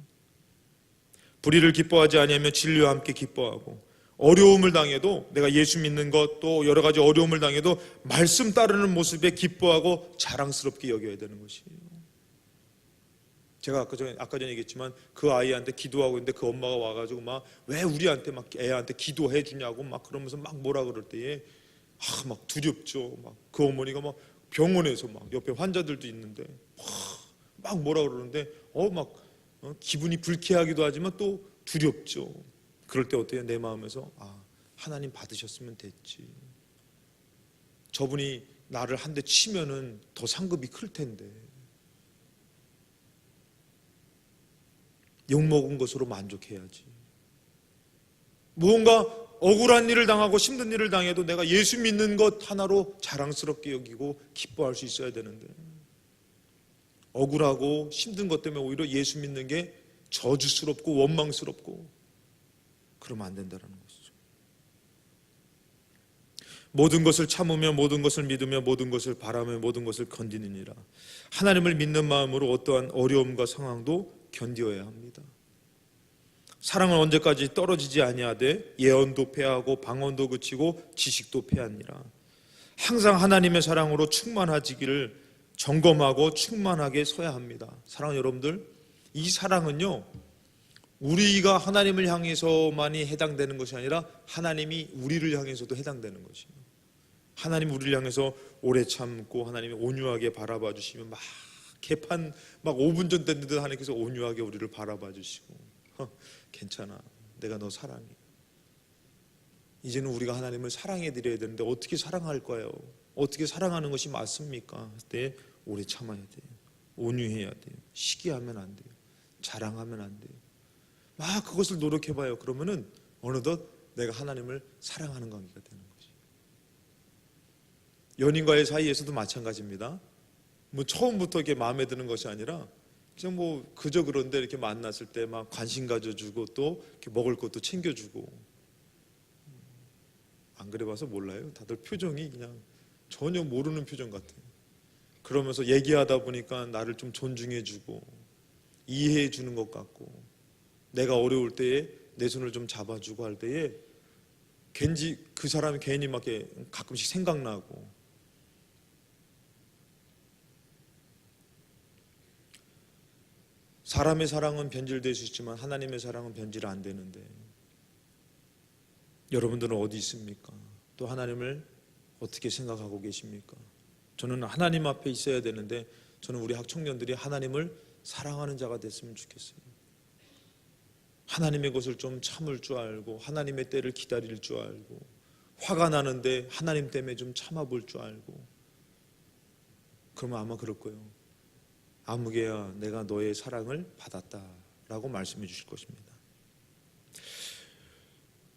불의를 기뻐하지 아니하며 진리와 함께 기뻐하고 어려움을 당해도 내가 예수 믿는 것 또 여러 가지 어려움을 당해도 말씀 따르는 모습에 기뻐하고 자랑스럽게 여겨야 되는 것이에요. 제가 아까 전에 얘기했지만 그 아이한테 기도하고 있는데 그 엄마가 와가지고 막 왜 우리한테 막 애한테 기도해 주냐고 막 그러면서 막 뭐라 그럴 때에 막 두렵죠. 막 그 어머니가 막 병원에서 막 옆에 환자들도 있는데 막 뭐라 그러는데 막 기분이 불쾌하기도 하지만 또 두렵죠. 그럴 때 어때요? 내 마음에서 하나님 받으셨으면 됐지. 저분이 나를 한 대 치면은 더 상급이 클 텐데. 욕먹은 것으로 만족해야지. 무언가 억울한 일을 당하고 힘든 일을 당해도 내가 예수 믿는 것 하나로 자랑스럽게 여기고 기뻐할 수 있어야 되는데, 억울하고 힘든 것 때문에 오히려 예수 믿는 게 저주스럽고 원망스럽고 그러면 안 된다는 것이죠. 모든 것을 참으며 모든 것을 믿으며 모든 것을 바라며 모든 것을 견디느니라. 하나님을 믿는 마음으로 어떠한 어려움과 상황도 견디어야 합니다. 사랑은 언제까지 떨어지지 아니하되 예언도 패하고 방언도 그치고 지식도 패하니라. 항상 하나님의 사랑으로 충만하지기를 점검하고 충만하게 서야 합니다. 사랑하는 여러분들, 이 사랑은요, 우리가 하나님을 향해서만이 해당되는 것이 아니라 하나님이 우리를 향해서도 해당되는 것이에요. 하나님 우리를 향해서 오래 참고 하나님이 온유하게 바라봐 주시면 막 개판 막 5분 전 됐는데 하나님께서 온유하게 우리를 바라봐 주시고, 괜찮아, 내가 너 사랑해. 이제는 우리가 하나님을 사랑해 드려야 되는데 어떻게 사랑할까요? 어떻게 사랑하는 것이 맞습니까? 그때 오래 참아야 돼요. 온유해야 돼요. 시기하면 안 돼요. 자랑하면 안 돼요. 막 그것을 노력해봐요. 그러면은 어느덧 내가 하나님을 사랑하는 관계가 되는 거지. 연인과의 사이에서도 마찬가지입니다. 뭐 처음부터 이렇게 마음에 드는 것이 아니라 그냥 뭐 그저 그런데 이렇게 만났을 때 막 관심 가져주고 또 이렇게 먹을 것도 챙겨주고. 안 그래봐서 몰라요. 다들 표정이 그냥 전혀 모르는 표정 같아요. 그러면서 얘기하다 보니까 나를 좀 존중해주고 이해해 주는 것 같고, 내가 어려울 때에 내 손을 좀 잡아주고 할 때에 괜히 그 사람이 괜히 막 가끔씩 생각나고. 사람의 사랑은 변질될 수 있지만 하나님의 사랑은 변질 안 되는데, 여러분들은 어디 있습니까? 또 하나님을 어떻게 생각하고 계십니까? 저는 하나님 앞에 있어야 되는데, 저는 우리 학청년들이 하나님을 사랑하는 자가 됐으면 좋겠어요. 하나님의 것을 좀 참을 줄 알고 하나님의 때를 기다릴 줄 알고, 화가 나는데 하나님 때문에 좀 참아볼 줄 알고. 그러면 아마 그럴 거예요. 아무개야, 내가 너의 사랑을 받았다 라고 말씀해 주실 것입니다.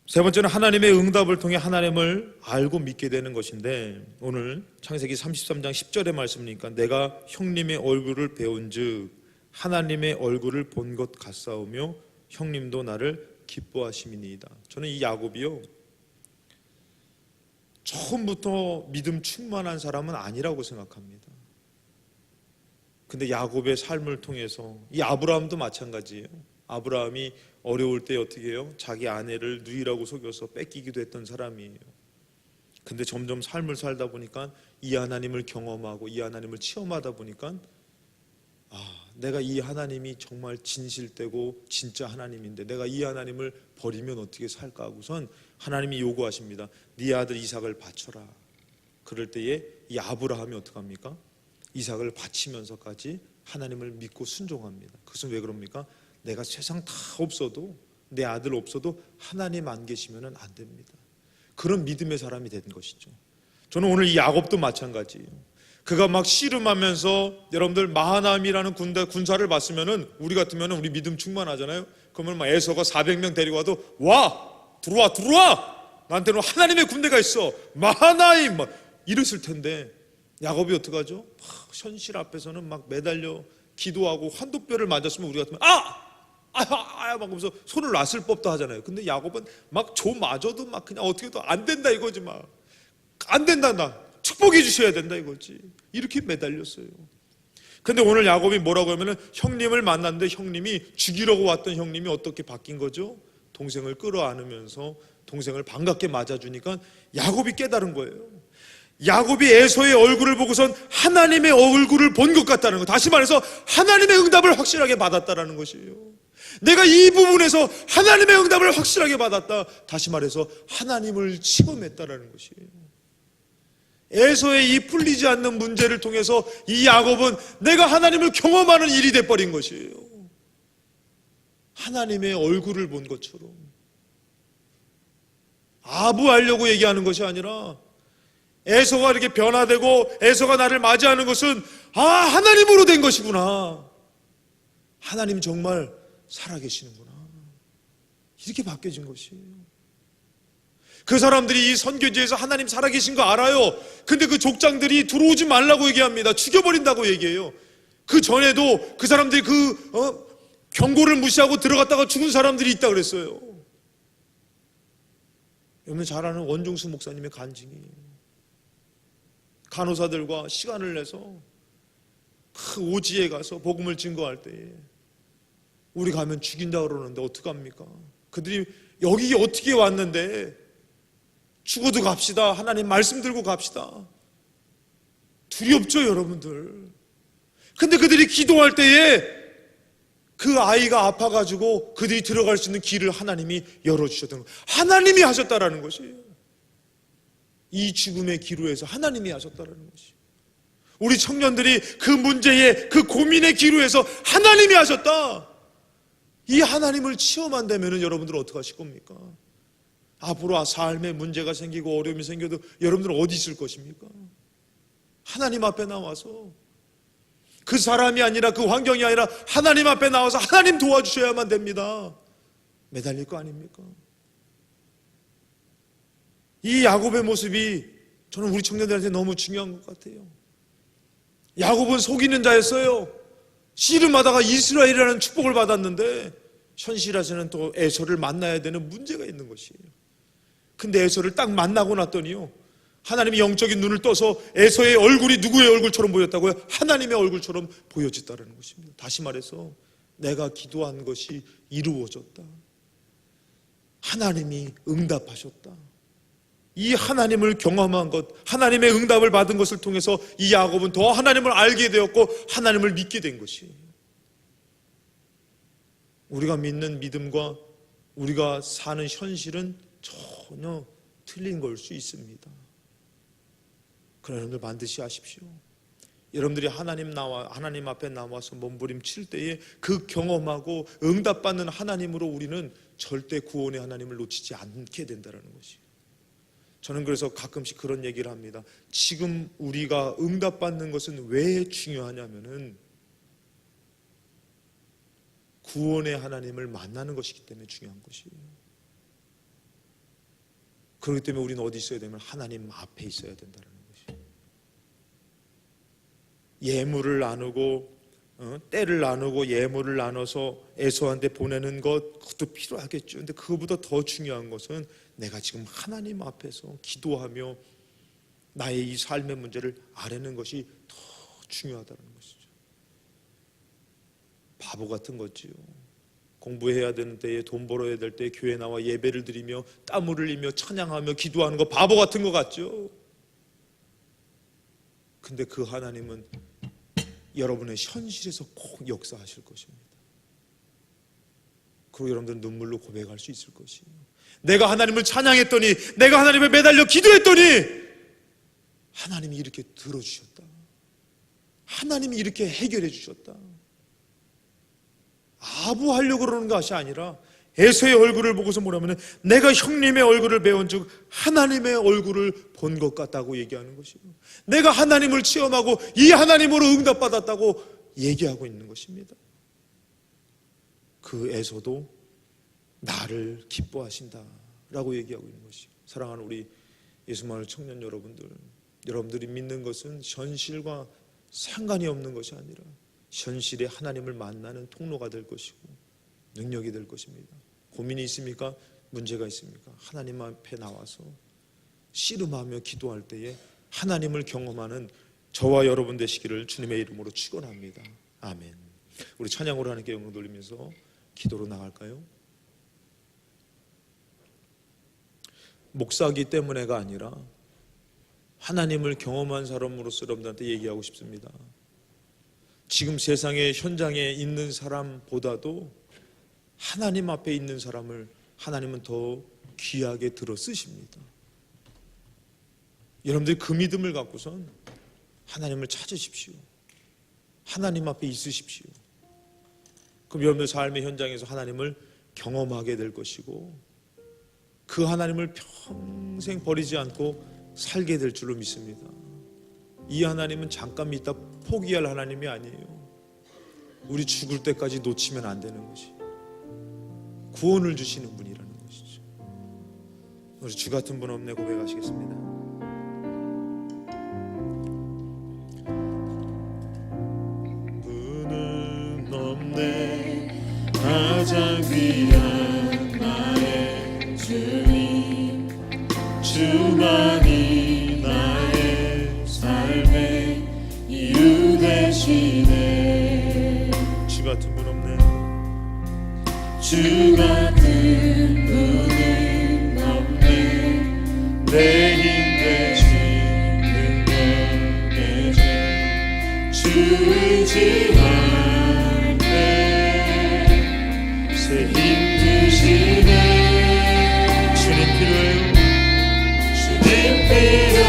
세 번째는 하나님의 응답을 통해 하나님을 알고 믿게 되는 것인데, 오늘 창세기 33장 10절의 말씀이니까 내가 형님의 얼굴을 배운 즉 하나님의 얼굴을 본 것 같사오며 형님도 나를 기뻐하심이니이다. 저는 이 야곱이요, 처음부터 믿음 충만한 사람은 아니라고 생각합니다. 근데 야곱의 삶을 통해서, 이 아브라함도 마찬가지예요. 아브라함이 어려울 때 어떻게 해요? 자기 아내를 누이라고 속여서 뺏기기도 했던 사람이에요. 근데 점점 삶을 살다 보니까 이 하나님을 경험하고 이 하나님을 체험하다 보니까 내가 이 하나님이 정말 진실되고 진짜 하나님인데 내가 이 하나님을 버리면 어떻게 살까 하고선 하나님이 요구하십니다. 네 아들 이삭을 바쳐라. 그럴 때에 이 아브라함이 어떡합니까? 이삭을 바치면서까지 하나님을 믿고 순종합니다. 그것은 왜 그럽니까? 내가 세상 다 없어도, 내 아들 없어도 하나님 안 계시면 안 됩니다. 그런 믿음의 사람이 된 것이죠. 저는 오늘 이 야곱도 마찬가지예요. 그가 막 씨름하면서, 여러분들 마하나임이라는 군사를 봤으면은 우리 같으면은 우리 믿음 충만하잖아요. 그러면 막 에서가 400명 데리고 와도 들어와 나한테는 하나님의 군대가 있어 마하나임 막 이랬을 텐데, 야곱이 어떡하죠? 막 현실 앞에서는 막 매달려 기도하고 환도뼈를 맞았으면 우리 같으면 막 그러면서 손을 놨을 법도 하잖아요. 근데 야곱은 막 조마저도 막 그냥 어떻게도 안 된다 이거지. 막 안 된다, 나 축복해 주셔야 된다 이거지. 이렇게 매달렸어요. 근데 오늘 야곱이 뭐라고 하면은 형님을 만났는데 형님이 죽이려고 왔던 형님이 어떻게 바뀐 거죠? 동생을 끌어안으면서 동생을 반갑게 맞아주니까 야곱이 깨달은 거예요. 야곱이 에서의 얼굴을 보고선 하나님의 얼굴을 본 것 같다는 거, 다시 말해서 하나님의 응답을 확실하게 받았다라는 것이에요. 내가 이 부분에서 하나님의 응답을 확실하게 받았다, 다시 말해서 하나님을 체험했다라는 것이에요. 에서의 이 풀리지 않는 문제를 통해서 이 야곱은 내가 하나님을 경험하는 일이 돼버린 것이에요. 하나님의 얼굴을 본 것처럼 아부하려고 얘기하는 것이 아니라 에서가 이렇게 변화되고 에서가 나를 맞이하는 것은 하나님으로 된 것이구나. 하나님 정말 살아계시는구나. 이렇게 바뀌어진 것이에요. 그 사람들이 이 선교지에서 하나님 살아계신 거 알아요. 근데 그 족장들이 들어오지 말라고 얘기합니다. 죽여버린다고 얘기해요. 그 전에도 그 사람들이 경고를 무시하고 들어갔다가 죽은 사람들이 있다 그랬어요. 여러분 잘 아는 원종수 목사님의 간증이에요. 간호사들과 시간을 내서 그 오지에 가서 복음을 증거할 때에 우리 가면 죽인다 그러는데 어떡합니까? 그들이 여기 어떻게 왔는데 죽어도 갑시다. 하나님 말씀 들고 갑시다. 두렵죠 여러분들. 근데 그들이 기도할 때에 그 아이가 아파가지고 그들이 들어갈 수 있는 길을 하나님이 열어주셨던 거예요. 하나님이 하셨다라는 것이에요. 이 죽음의 기로에서 하나님이 하셨다라는 것이에요. 우리 청년들이 그 문제의 그 고민의 기로에서 하나님이 하셨다. 이 하나님을 체험한다면 여러분들은 어떻게 하실 겁니까? 앞으로 삶에 문제가 생기고 어려움이 생겨도 여러분들은 어디 있을 것입니까? 하나님 앞에 나와서 그 사람이 아니라 그 환경이 아니라 하나님 앞에 나와서 하나님 도와주셔야만 됩니다. 매달릴 거 아닙니까? 이 야곱의 모습이 저는 우리 청년들한테 너무 중요한 것 같아요. 야곱은 속이는 자였어요. 씨름하다가 이스라엘이라는 축복을 받았는데 현실에서는 또 에서를 만나야 되는 문제가 있는 것이에요. 근데 에서를 딱 만나고 났더니요, 하나님이 영적인 눈을 떠서 에서의 얼굴이 누구의 얼굴처럼 보였다고요? 하나님의 얼굴처럼 보여졌다는 것입니다. 다시 말해서 내가 기도한 것이 이루어졌다. 하나님이 응답하셨다. 이 하나님을 경험한 것, 하나님의 응답을 받은 것을 통해서 이 야곱은 더 하나님을 알게 되었고 하나님을 믿게 된 것이에요. 우리가 믿는 믿음과 우리가 사는 현실은 전혀 틀린 걸 수 있습니다. 그러나 여러분들 반드시 아십시오. 여러분들이 하나님 앞에 나와서 몸부림칠 때에 그 경험하고 응답받는 하나님으로 우리는 절대 구원의 하나님을 놓치지 않게 된다는 것이에요. 저는 그래서 가끔씩 그런 얘기를 합니다. 지금 우리가 응답받는 것은 왜 중요하냐면은 구원의 하나님을 만나는 것이기 때문에 중요한 것이에요. 그렇기 때문에 우리는 어디 있어야 되면 하나님 앞에 있어야 된다는 것이에요. 예물을 나누고 때를 나누고 예물을 나눠서 에서한테 보내는 것, 그것도 필요하겠죠. 근데 그거보다 더 중요한 것은 내가 지금 하나님 앞에서 기도하며 나의 이 삶의 문제를 아뢰는 것이 더 중요하다는 것이죠. 바보 같은 거지요. 공부해야 되는 때에, 돈 벌어야 될 때에 교회 나와 예배를 드리며 땀을 흘리며 찬양하며 기도하는 거 바보 같은 거 같죠. 근데 그 하나님은 여러분의 현실에서 꼭 역사하실 것입니다. 그리고 여러분들은 눈물로 고백할 수 있을 것이에요. 내가 하나님을 찬양했더니, 내가 하나님을 매달려 기도했더니 하나님이 이렇게 들어주셨다. 하나님이 이렇게 해결해 주셨다. 아부하려고 그러는 것이 아니라 에서의 얼굴을 보고서 뭐라면 내가 형님의 얼굴을 배운 즉 하나님의 얼굴을 본 것 같다고 얘기하는 것이고, 내가 하나님을 체험하고 이 하나님으로 응답받았다고 얘기하고 있는 것입니다. 그 에서도 나를 기뻐하신다라고 얘기하고 있는 것이죠. 사랑하는 우리 예수마을 청년 여러분들, 여러분들이 믿는 것은 현실과 상관이 없는 것이 아니라 현실에 하나님을 만나는 통로가 될 것이고 능력이 될 것입니다. 고민이 있습니까? 문제가 있습니까? 하나님 앞에 나와서 씨름하며 기도할 때에 하나님을 경험하는 저와 여러분 되시기를 주님의 이름으로 축원합니다. 아멘. 우리 찬양으로 하나님께 영광 돌리면서 기도로 나갈까요? 목사기 때문에가 아니라 하나님을 경험한 사람으로서 여러분들한테 얘기하고 싶습니다. 지금 세상의 현장에 있는 사람보다도 하나님 앞에 있는 사람을 하나님은 더 귀하게 들어 쓰십니다. 여러분들이 그 믿음을 갖고선 하나님을 찾으십시오. 하나님 앞에 있으십시오. 그럼 여러분들 삶의 현장에서 하나님을 경험하게 될 것이고 그 하나님을 평생 버리지 않고 살게 될 줄로 믿습니다. 이 하나님은 잠깐 있다 포기할 하나님이 아니에요. 우리 죽을 때까지 놓치면 안 되는 것이 구원을 주시는 분이라는 것이죠. 우리 주 같은 분 없네 고백하시겠습니다. 분은 없네 가장 귀한 나의 주님, 주만이 나의 삶의 이유 되시네. 주 같은 분 없네. 주 같은 분은 없네. 내 힘 대신 능력 내주 주 의지할 때 새 힘 주시네. 주님 필요해요. 주님 필요해요.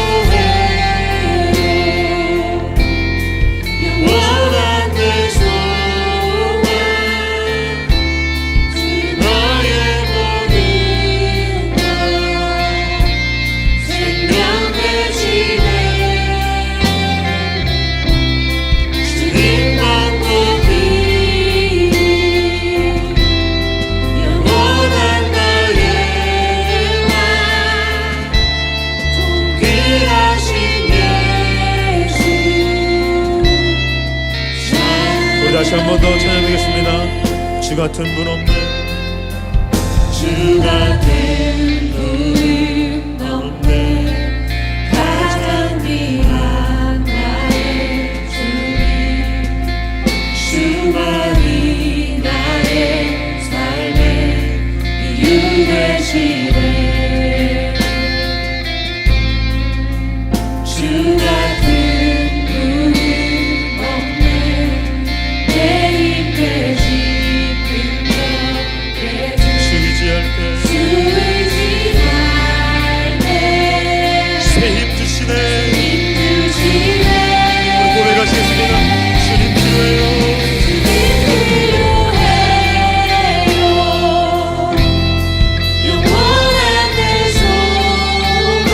영원한 내 소망 주 너의 모든 것 생명 되시네. 주님만 보기 영원한 나의 왕 통귀하신 예수. 우리 다시 한 번 더 찬양드리겠습니다. 주 같은 분 없네. 주 같은 분은 없네. 가장 귀한 나의 주님, 주만이 나의 삶의 이유 되시네. 주 같은 분은 없네. 내 힘 대신 능력 되주 주 의지할 때 새 힘 주시네. 우리 고백하시겠습니다. 주님 필요해요. 영원한 내 소망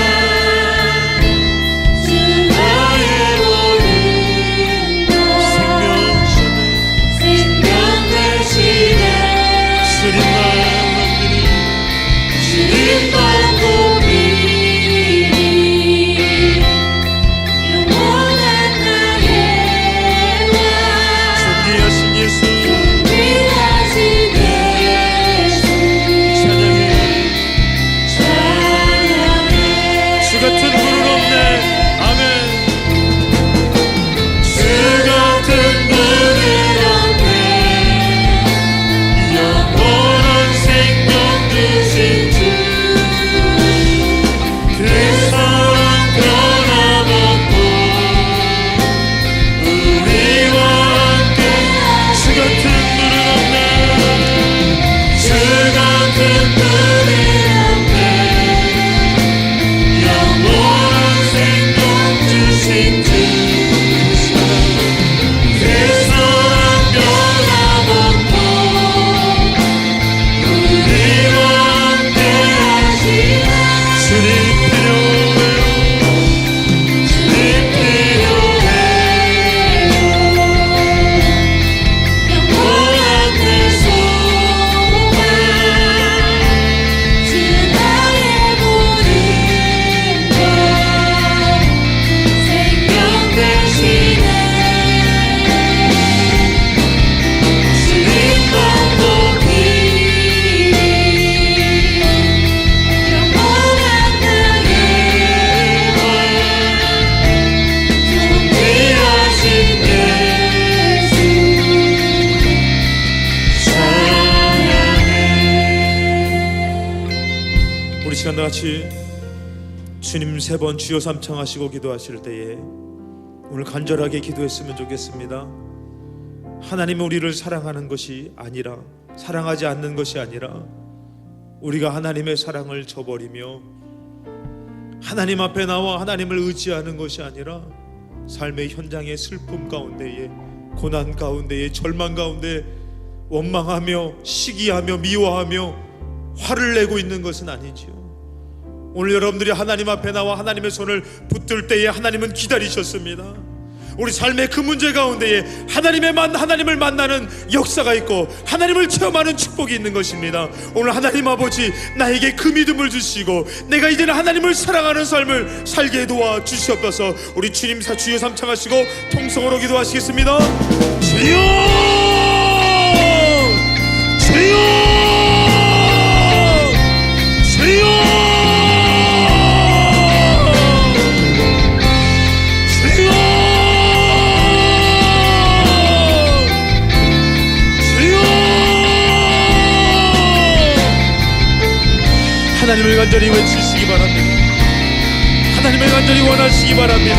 주 나의 모든 것 생명 되시네. 주님만 넘기니 주님만 보니 영원한 나의 왕 존귀하신 예수. 존귀하신 예수. 찬양해 찬양해. 주 같은 분은 없네. 아멘. 주 같은 분은 없네. 영원한 생명 주신 주, 그 사랑 변함없고 우리와 함께. 주 같은 분은 없네. 주 같은 분은 없네. 영원한 생명 주신 주, 그 사랑 변함없고 우리와 함께 하시네. 주님 필요해요. 주님 필요해요. 영원한 내 소망 주 나의 모든 것 생명 되시네. 주님만 보기 영원한 나의 왕 존귀하신 예수. 찬양해. 우리 시간 다 같이 주님 세 번 주여 삼창하시고 기도하실 때에 오늘 간절하게 기도했으면 좋겠습니다. 하나님은 우리를 사랑하는 것이 아니라, 사랑하지 않는 것이 아니라 우리가 하나님의 사랑을 저버리며 하나님 앞에 나와 하나님을 의지하는 것이 아니라 삶의 현장의 슬픔 가운데에, 고난 가운데에, 절망 가운데 원망하며 시기하며 미워하며 화를 내고 있는 것은 아니지요. 오늘 여러분들이 하나님 앞에 나와 하나님의 손을 붙들 때에 하나님은 기다리셨습니다. 우리 삶의 그 문제 가운데에 하나님을 만나는 역사가 있고 하나님을 체험하는 축복이 있는 것입니다. 오늘 하나님 아버지, 나에게 그 믿음을 주시고 내가 이제는 하나님을 사랑하는 삶을 살게 도와 주시옵소서. 우리 주님 주여 삼창하시고 통성으로 기도하시겠습니다. 주여, 주여, 주여, 하나님을 간절히 외치시기 바랍니다. 하나님을 간절히 원하시기 바랍니다.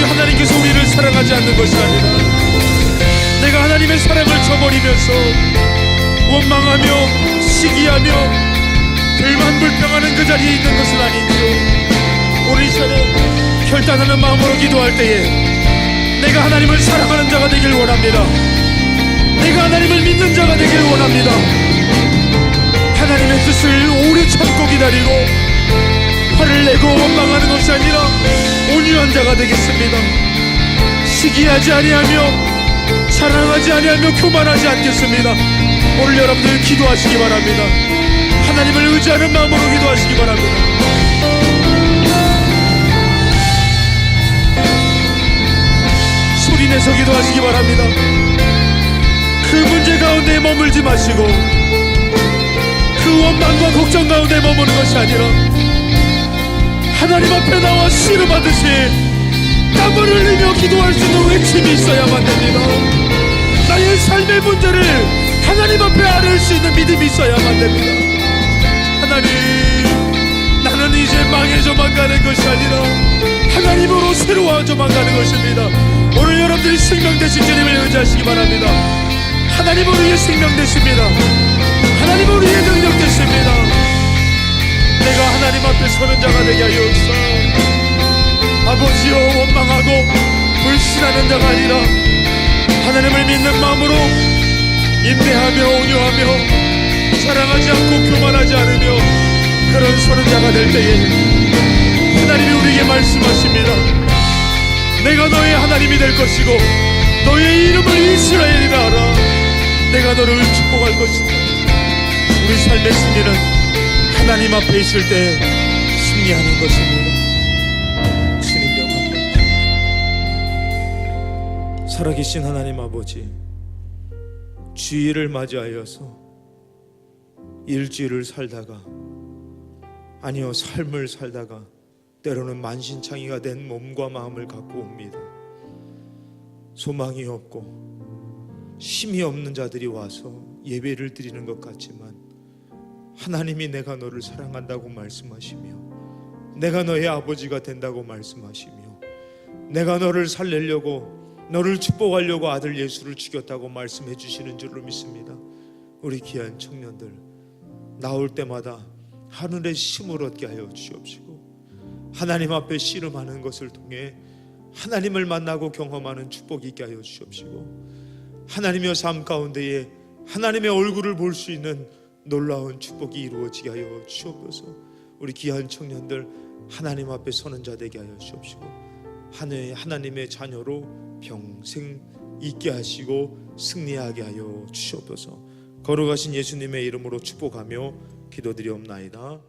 하나님께서 우리를 사랑하지 않는 것이 아니라 내가 하나님의 사랑을 저버리면서 원망하며 시기하며 불만불평하는 그 자리에 있는 것은 아니지요. 오늘 이 시간에 결단하는 마음으로 기도할 때에 내가 하나님을 사랑하는 자가 되길 원합니다. 내가 하나님을 믿는 자가 되길 원합니다. 하나님의 뜻을 오래 참고 기다리고 화를 내고 원망하는 것이 아니라 온유한 자가 되겠습니다. 시기하지 아니하며 자랑하지 아니하며 교만하지 않겠습니다. 오늘 여러분들 기도하시기 바랍니다. 하나님을 의지하는 마음으로 기도하시기 바랍니다. 소리내서 기도하시기 바랍니다. 그 문제 가운데 머물지 마시고 그 원망과 걱정 가운데 머무는 것이 아니라 하나님 앞에 나와 씨름하듯이 땀을 흘리며 기도할 수 있는 외침이 있어야만 됩니다. 나의 삶의 문제를 하나님 앞에 아뢰을 수 있는 믿음이 있어야만 됩니다. 하나님, 나는 이제 망해져만 가는 것이 아니라 하나님으로 새로워져만 가는 것입니다. 오늘 여러분들이 생명 되신 주님을 의지하시기 바랍니다. 하나님 우리의 생명 되십니다. 하나님 우리의 능력 되십니다. 내가 하나님 앞에 서는 자가 되게 하여옵소서. 아버지여, 원망하고 불신하는 자가 아니라 하나님을 믿는 마음으로 인내하며 온유하며 사랑하지 않고 교만하지 않으며 그런 서는 자가 될 때에 하나님이 우리에게 말씀하십니다. 내가 너의 하나님이 될 것이고 너의 이름을 이스라엘이라 하라. 내가 너를 축복할 것이다. 우리 삶의 승리는 하나님 앞에 있을 때 승리하는 것입니다. 주님 영광. 살아계신 하나님 아버지, 주일을 맞이하여서 일주일을 살다가 아니요 삶을 살다가 때로는 만신창이가 된 몸과 마음을 갖고 옵니다. 소망이 없고 힘이 없는 자들이 와서 예배를 드리는 것 같지만 하나님이 내가 너를 사랑한다고 말씀하시며 내가 너의 아버지가 된다고 말씀하시며 내가 너를 살리려고 너를 축복하려고 아들 예수를 죽였다고 말씀해 주시는 줄로 믿습니다. 우리 귀한 청년들 나올 때마다 하늘의 힘을 얻게 하여 주옵시고 하나님 앞에 씨름하는 것을 통해 하나님을 만나고 경험하는 축복이 있게 하여 주옵시고 하나님의 삶 가운데에 하나님의 얼굴을 볼 수 있는 놀라운 축복이 이루어지게 하여 주옵소서. 우리 귀한 청년들 하나님 앞에 서는 자 되게 하여 주옵시고 하나님의 자녀로 평생 있게 하시고 승리하게 하여 주옵소서. 거룩하신 예수님의 이름으로 축복하며 기도드리옵나이다.